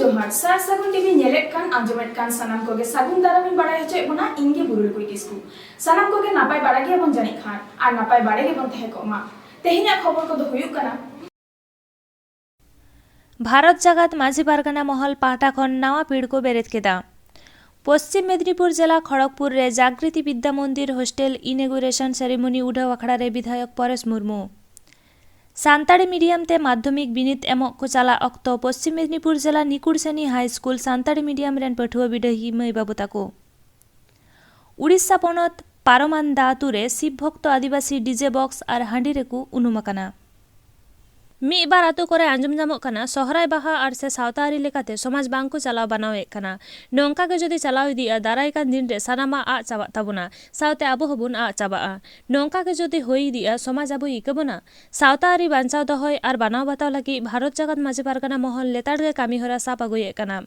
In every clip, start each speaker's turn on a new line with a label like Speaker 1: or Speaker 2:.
Speaker 1: जोहार सार सागुन टीवी नेलेट कान आंजमेट कान सनाम कोगे सागुन दारामिन बाड़ाय हचे बना इंगे बुरुलुकुई किस्कु सनाम कोगे नापाय बाड़ा गे बन जानि खान आर नापाय बाड़े गे बन तहे कोमा तेहिना खबर को दो हुयुग काना
Speaker 2: भारत जगत माझी पारगाना महल पाहटा खन नावा पीढ़ को बेरेत केदा पश्चिम मेदिनीपुर जिला खड़गपुर रे जागृति विद्या मंदिर हॉस्टेल इनेगुरेशन सेरेमनी उठाव अखड़ा रे विधायक परेश मुर्मू सानताड़ी मीडियम ते माध्यमिक बिनित एमक को चला अक्तो पश्चिम मेदिनीपुर जिला निकुड़सेनी हाई स्कूल सानताड़ी मीडियम रेन पठुआ बिडही मई बाबू ताको उड़ीसा पनत पारमानदा आतुरे शिव भोक्तो आदिवासी डीजे बॉक्स और हांडी रेकु उनुम अकाना मी बार आतु करे आंजम जामोग काना सोहराय बाहा और से सावतारी लेकाते समाज बांग को चलाव बनावे काना नोंका के जदि चलाव इदिया दाराय कान दिन रे सानामा आ चाबा ताबुना सावते आबो हबुन आ चाबा नोंका के जदि होई इदिया समाज आबो इकबोना सावतारी बांचाव दहय और बनाव बाताव लगी भारत जगत माझी पारगाना महल लेताड़गे कामी हरा साप आगुये काना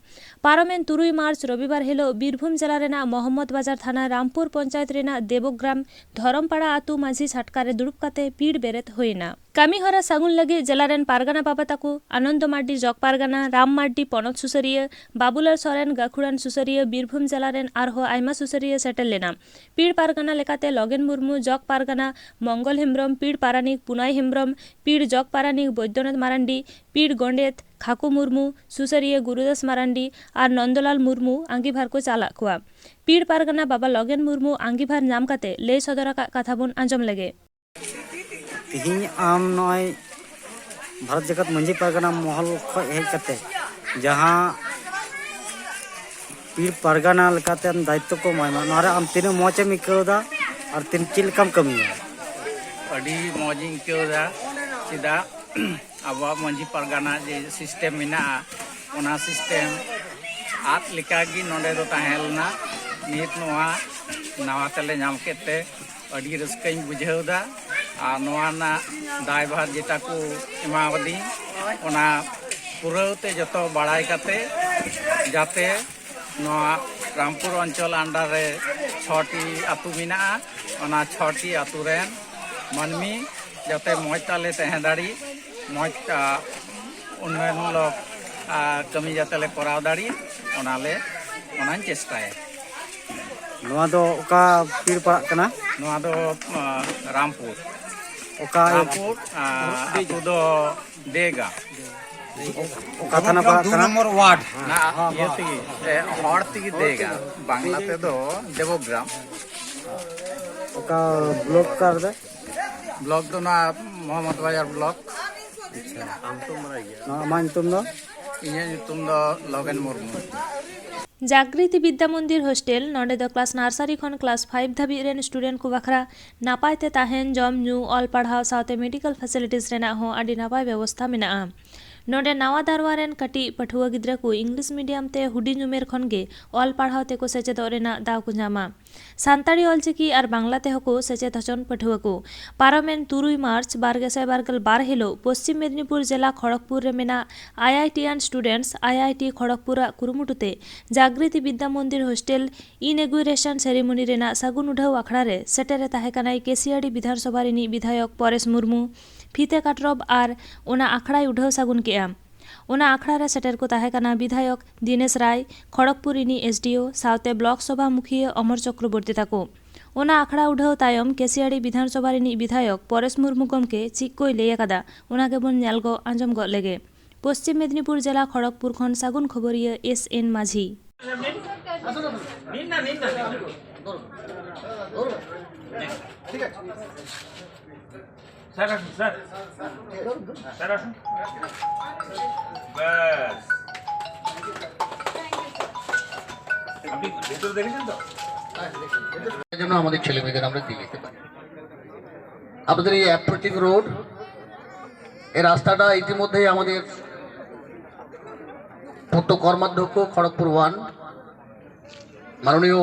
Speaker 2: पारमेन 3 मार्च रविवार हिलो बीरभूम जिला रेना मोहम्मद बाजार थाना रामपुर पंचायत रेना देवग्राम धरमपाड़ा आतु माझी छाटकारे दुड़ुब काते पीड़ बेरेत होइना कामी हरा सागुन लगी जिलारेन पारगाना बाबाताकु आनंद मार्डी जग पारगाना राम मार्डी पनत सुसरिया बाबुलाल सोरेन गाखुड़ान सुसरिया बीरभूम जिलारेन आरहो आयमा सुसरिया सेटल लेना पीड़ पारगाना लेकाते लगेन मुर्मू जग पारगाना मंगल हेम्ब्रम पीड़ पारानिक पुनाय हेम्ब्रम पीड़ जग पारानिक बैद्यनाथ मारांडी पीड़ गंडेत खाकू मुर्मू सुसरिया गुरुदास मारांडी और नंदलाल मुर्मू आंगीभार को चाला कुआ पीड़ पारगाना बाबा लगेन मुर्मू आंगीभार नाम काते लय सदरा कथा बन आंजम लगे
Speaker 3: तिहिं आम नय भारत जगत मंझी पारगाना महल खय हेज कते जहां पीर पारगाना लेकाते आम दायित्व को एमामा नोरे आम तीन मौज एम इकावदा और तीन चिल कम कमिया
Speaker 4: अडी मौज इकावदा चिदा अब मंझी पारगाना जे सिस्टम मेना ओना सिस्टम आत लिकागी नोडे दो ताहेलना नित नोआ नवा तले नाम केते अडी रस्कई बुझावदा और नोआना दायभार जेटा को एमावदी ओना पुराते जतो बाड़ाय काते जाते नोआ रामपुर अंचल अंडर रे 6टी आतु मिना ओना 6टी आतु रेन मानमी जाते मौज ताले तहे दाड़ी मौज उन्नयनमूलक कमी जाते ले कराव दाड़ी ओनाले ओनान चेष्टाय
Speaker 3: नोआ दो ओका पीर पड़ा कना
Speaker 4: नोआ दो रामपुर
Speaker 3: ओका
Speaker 4: रामपुर आतु दो देगा
Speaker 3: ओका थाना पड़ा कना
Speaker 4: नंबर वार्ड ना ये तिगी हॉर्ड तिगी देगा बांग्ला ते दो देवग्राम
Speaker 3: ओका ब्लॉक कर दे
Speaker 4: ब्लॉक दो ना मोहम्मद बाजार ब्लॉक
Speaker 3: अच्छा आम तो मराई गया ना मान तुम दो
Speaker 4: इन्हें तुम दो लगन मुर्मू
Speaker 2: जागृति विद्या मंदिर हॉस्टेल नोडे दो क्लास नार्सारी खन क्लास 5 धाबी रेन स्टूडेंट को बखरा नापायते ताहेन जम न्यू ऑल पढ़ाव साथे मेडिकल फैसिलिटीज रेना हो आडी नापाय व्यवस्था मेना नोडे नावा दारवा रेन कटी पठुआ गिद्रा को इंग्लिश मीडियम ते हुडी उमेर खन गे ऑल पढ़ाव ते को सेचेदो रेना दाव को नामा सानताड़ी ऑलचिकी और बांग्ला ते हको सेचेद हचन पठुआ को पारमेन 3 मार्च 2022 हिलो पश्चिम मेदिनीपुर जिला खड़गपुर रे मेना आईआईटीआन स्टूडेंट्स आईआईटी खड़गपुर कुरुमुटुते जागृति विद्या मंदिर हॉस्टेल इनेगुरेशन सेरेमनी रेना सागुन उठाव अखड़ा रे सेटेरे ताहे कनाई केसियाड़ी विधानसभा रिनी विधायक परेश मुर्मू फीते काटरब और ओना आखड़ा उठाव सागुन के ओना आखड़ा रे सेटर को ताहे कना विधायक दिनेश राय खड़गपुर इनी एसडीओ सावते ब्लॉक सभा मुखिया अमर चक्रवर्ती ताको ओना आखड़ा उठाव तायम केसियाड़ी विधानसभा रिनी विधायक परेश मुर्मू गमके चिक कोई लेया कदा ओना के बन नेलगो आंजम गो लेगे पश्चिम मेदिनीपुर जिला खड़गपुर खन सागुन खबरिया SN माझी
Speaker 5: सर सर सर बस আপনি ভিতরে দেখেছেন তো
Speaker 6: এর জন্য আমাদের ছেলে মেয়েদের আমরা দিয়ে দিতে পারি আপনাদের এই অ্যাপ্রোচিং রোড এই রাস্তাটা ইতিমধ্যেই আমাদের পূর্ত কর্মাধ্যক্ষ খড়গপুর 1 মাননীয়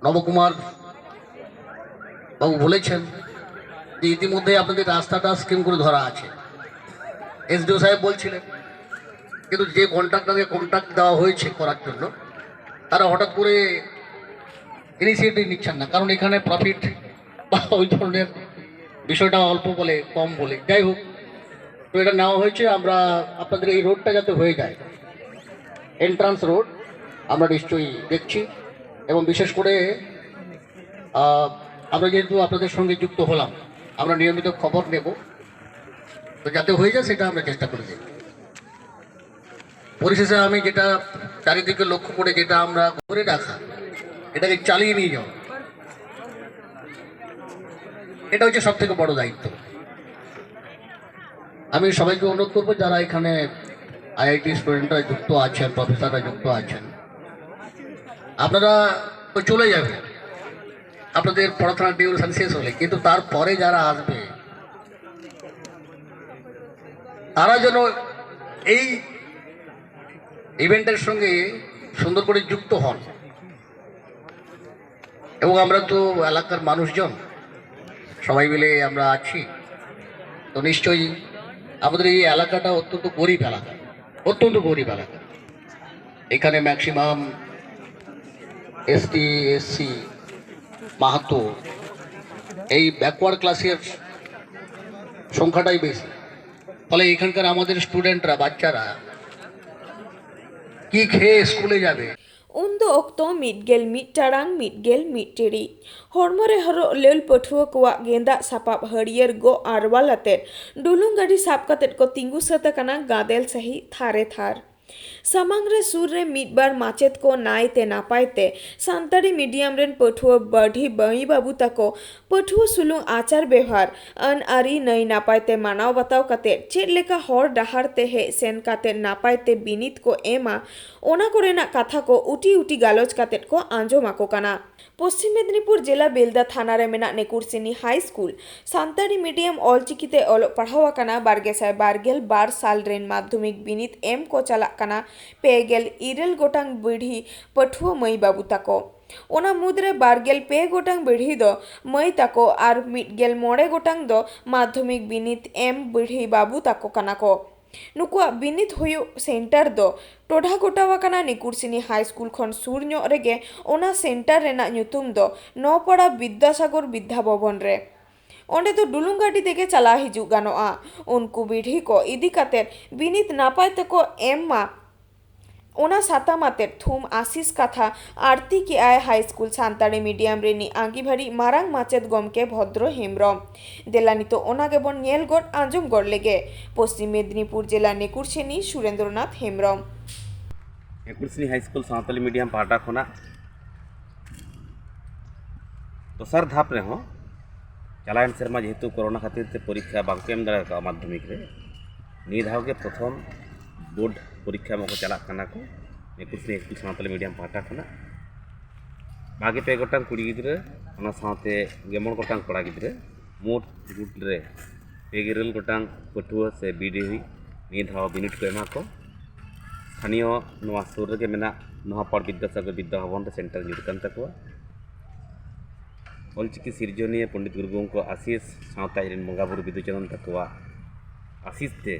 Speaker 6: নবকুমার বাবু বলেছেন যে ইতিমধ্যে আপনাদের রাস্তাটা স্কিম করে ধরা আছে এসডিও সাহেব বলছিলেন কিন্তু যে কন্ট্রাক্টরকে কন্ট্রাক্ট দেওয়া হয়েছে করার জন্য তারা হঠাৎ করে ইনিশিয়েটিভ নিচ্ছেন না কারণ এখানে প্রফিট বা ওই ধরনের বিষয়টা অল্প বলে কম বলে যাই হোক তো এটা নেওয়া হয়েছে আমরা আপনাদের এই রোডটা যাতে হয়ে যায় এন্ট্রান্স রোড আমরা নিশ্চয়ই দেখছি এবং বিশেষ করে আমরা যেহেতু আপনাদের সঙ্গে যুক্ত হলাম আমরা নিয়মিত খবর নেব তো যাতে হয়ে যায় সেটা আমরা চেষ্টা করে দেখব। পরিশেষে আমি যেটা চারিদিকে লক্ষ্য করে যেটা আমরা ধরে রাখা এটাকে চালিয়ে নিয়ে যাওয়া এটা হচ্ছে সব থেকে বড় দায়িত্ব। আমি সবাইকে অনুরোধ করবো যারা এখানে আইআইটি স্টুডেন্টরা যুক্ত আছেন প্রফেসররা যুক্ত আছেন আপনারা তো চলে যাবেন আপনাদের পড়াশোনার ডিউরেশন শেষ হলে, কিন্তু তারপরে যারা আসবে তারা যেন এই ইভেন্টের সঙ্গে সুন্দর করে যুক্ত হন। এবং আমরা তো এলাকার মানুষজন সবাই মিলে আমরা আছি, তো নিশ্চয়ই আমাদের এই এলাকাটা অত্যন্ত গরিব এলাকা, অত্যন্ত গরিব এলাকা। এখানে ম্যাক্সিমাম এসটি এসসি মাহাতো এই ব্যাকওয়ার্ড ক্লাসের সংখ্যাটাই বেশি। ফলে এখানকার আমাদের স্টুডেন্টরা বাচ্চারা কি খেয়ে স্কুলে যাবে
Speaker 7: उन्दो ऑक्तो मिटगेल मिट टारांग मिटगेल मिट टिड़ी हरमरे हरो लेल पठुआ कोआ गेंदा सापाब हरियर गो आरवालाते डुलुंग गाड़ी साप कातेट को तिंगु सता कना गादेल सही थारे थार सामांग रे सुर रे मिट बार माचेत को नायते नापायते सांताड़ी मीडियम रेन पठुआ बढ़ी बई बाबू तको पठुआ सुलुंग आचार व्यवहार अन आरी नई नापायते मानाव बताव काते चेड लेका हर डाहार ते हे सेन काते नापायते बिनित को एमा ओना कोरेना कथा को उटी उटी गालोच कातेट को आंजोमाको काना। पश्चिम मेदिनीपुर जिला बेलदा थाना रे मेना नेकुरसिनी हाई स्कूल सांताड़ी मीडियम ऑलचिकीते ओलो पढ़ावा काना बारगेसाय बारगेल बार साल रेन माध्यमिक बिनित एम को चला काना पेगेल इरेल गोटांग बिढ़ी पठुआ मई बाबू तको ओना मुद्रे बारगेल पे गोटांग बिढ़ी दो मई तको आर मिटगेल मोड़े गोटांग दो माध्यमिक बिनित एम बिढ़ी बाबू तको काना को नुकुआ बिनित हुयु सेंटर दो टोढ़ा गोटावा काना निकुरसिनी हाई स्कूल खन सुर ᱧᱚᱜ रेगे ओना सेंटर रेना ᱧᱩᱛᱩᱢ दो नौपड़ा विद्यासागर विद्या भवन रे ओंडे तो डुलुंग गाड़ी तेगे चला हिजुग गानोआ उनको बिढ़ी को इदी कातेर बिनित नापाय तको एम मा ओना सातामातेर थुम आशीष कथा आरती के आय हाई स्कूल सांताड़ी मीडियम रेनी आंगीभारी मारांग माचेद गमके भद्र हेमब्रम देलानी तो ओना गेबन नेल गड आंजम गड़ लेगे पश्चिम मेदिनीपुर जिला Nekursini Surendranath Hembram
Speaker 8: Nekursini high school Santali medium पाटा खोना दोसर धाप रे हो चलायन सेरमा जेहेतु कोरोना खातिर ते परीक्षा बांको एम दाड़ा का माध्यमिक रे नि धाव के प्रथम बोर्ड परीक्षा में चला कना को नेकुरसिनी स्कूल सांताली मीडियम पाटा खोना बागे पे गोटांग कुड़ी गिद्रे ओना साथे गेमन गोटांग कोड़ा गिद्रे मोट गुट रे पेगिरल गोटांग पटुआ से बीडी नि धाव बिनिट को एमा को स्थानीय नवा सुर रे मेना नहापड़ विद्यासागर विद्या भवन रे सेंटर जुड़कन तकवा ऑलचिकी सिरजनीय पंडित गुरुगों को आशीष सावता हिरेन बंगा बुरु विदुचरण तकवा आशीष ते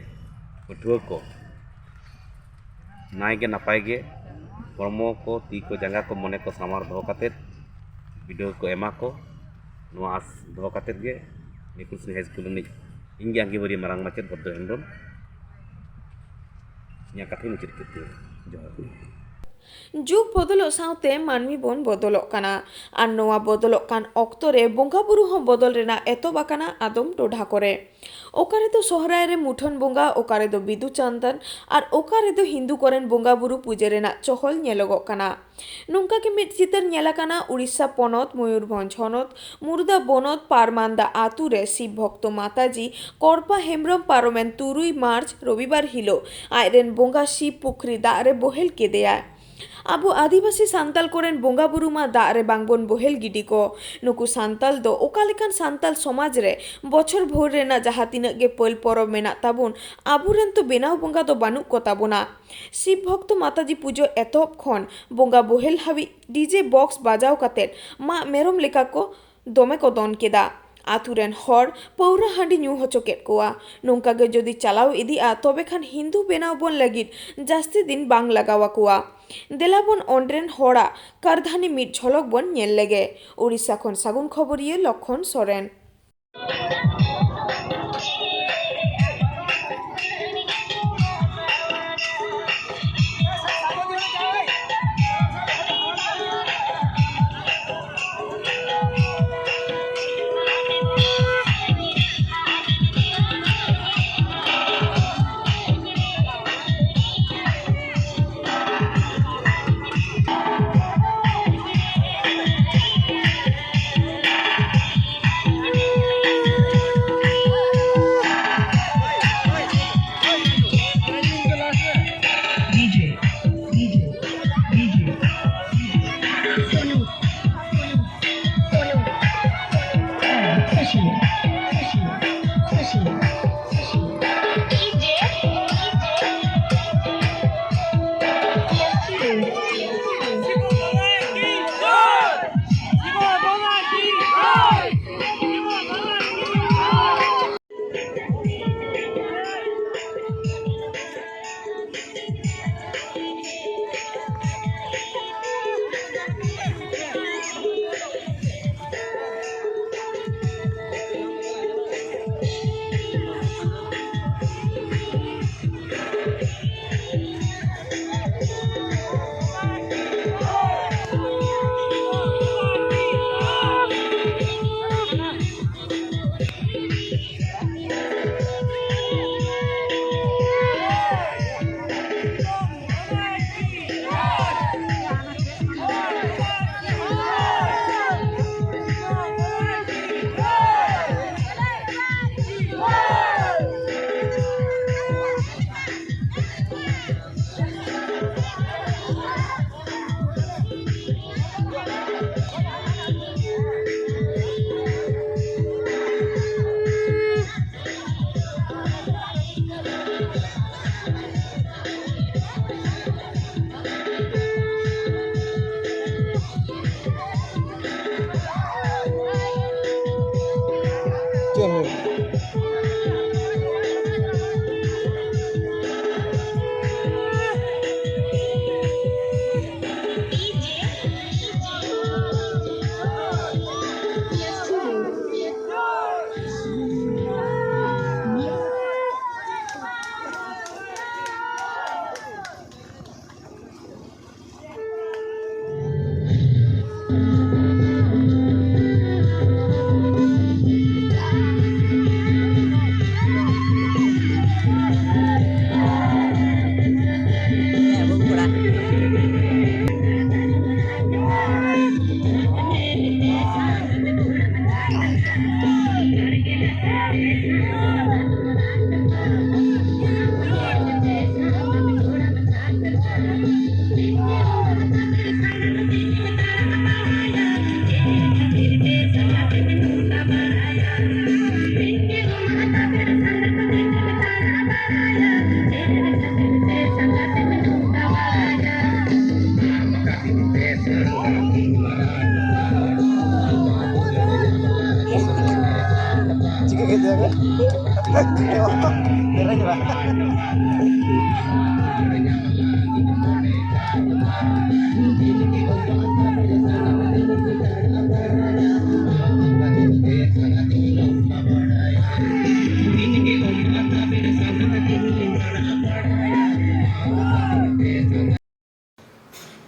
Speaker 8: पटुआ को नाय के नापाय गे हरमो को ती को जंगा को मने को सामार दो काते वीडियो को एमा को नो आस दो काते गे नेकुरसिनी हाई स्कूल नि इंगे आंगी बरी मारांग माचेद भद्र Hembram nya kathi mucir kitu johar
Speaker 7: जुग बदलो सावते मानवी बन बदलो काना आर नोआ बदलो कान ऑक्तो रे बोंगा बुरु हो बदल रेना एतो बाकाना आदम टोढ़ा करे ओकारे तो सोहराय रे मुठन बोंगा ओकारे दो बिदु चांदन आर ओकारे दो हिंदू कोरेन बोंगा बुरु पूजे रेना चहल नेलोगो काना नोंका के मिट चितर नेला काना उड़ीसा पनत मयूरभंज हनत मुर्दा बनत पारमांदा आतु रे शिव भक्तो माताजी करपा हेमब्रम पारमेन 3 मार्च रविवार हिलो आयरेन बोंगा शिव पुखरी दा रे बोहेल केदेया आबो आदिवासी सांताल कोरेन बोंगा बुरु मा दा रे बांगबन बोहेल गिडी को नुकु सांताल दो ओकालेकान सांताल समाज रे बछर भोर रेना जहा तिनाग गे पल परब मेना ताबुन आबुरेन तो बेनाव बोंगा दो बानु को ताबुना शिव भक्त माताजी पुजो एतोप खन बोंगा बोहेल हाबि डीजे बॉक्स बाजाव कातेर मा मेरम लेका को दोमे को दन केदा आतुरेन हर पौरा हांडी न्यू होचोकेट कोआ नोंका गे जदि चलाव इदी आ तबे खान हिंदू बेनाव बन लगिद जास्ती दिन बांग लगावा कोआ देलाबन ऑनरेन हड़ा कारधानी मिट झलक बन नेल लेगे उड़ीसा खन सागुन खबरिये लक्षण सोरेन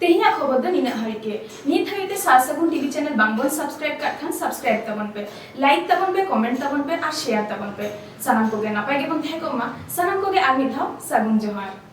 Speaker 1: तेहिया खबर दो निना हाई के नित हाईते सार सगुन टीवी चैनल बांगबन सब्सक्राइब कर खान सब्सक्राइब तबन पे लाइक तबन पे कमेंट तबन पे और शेयर तबन पे सनम को गे नापाय गे बन थे को मा सनम को गे आर मिद धाव सागुन जोहार।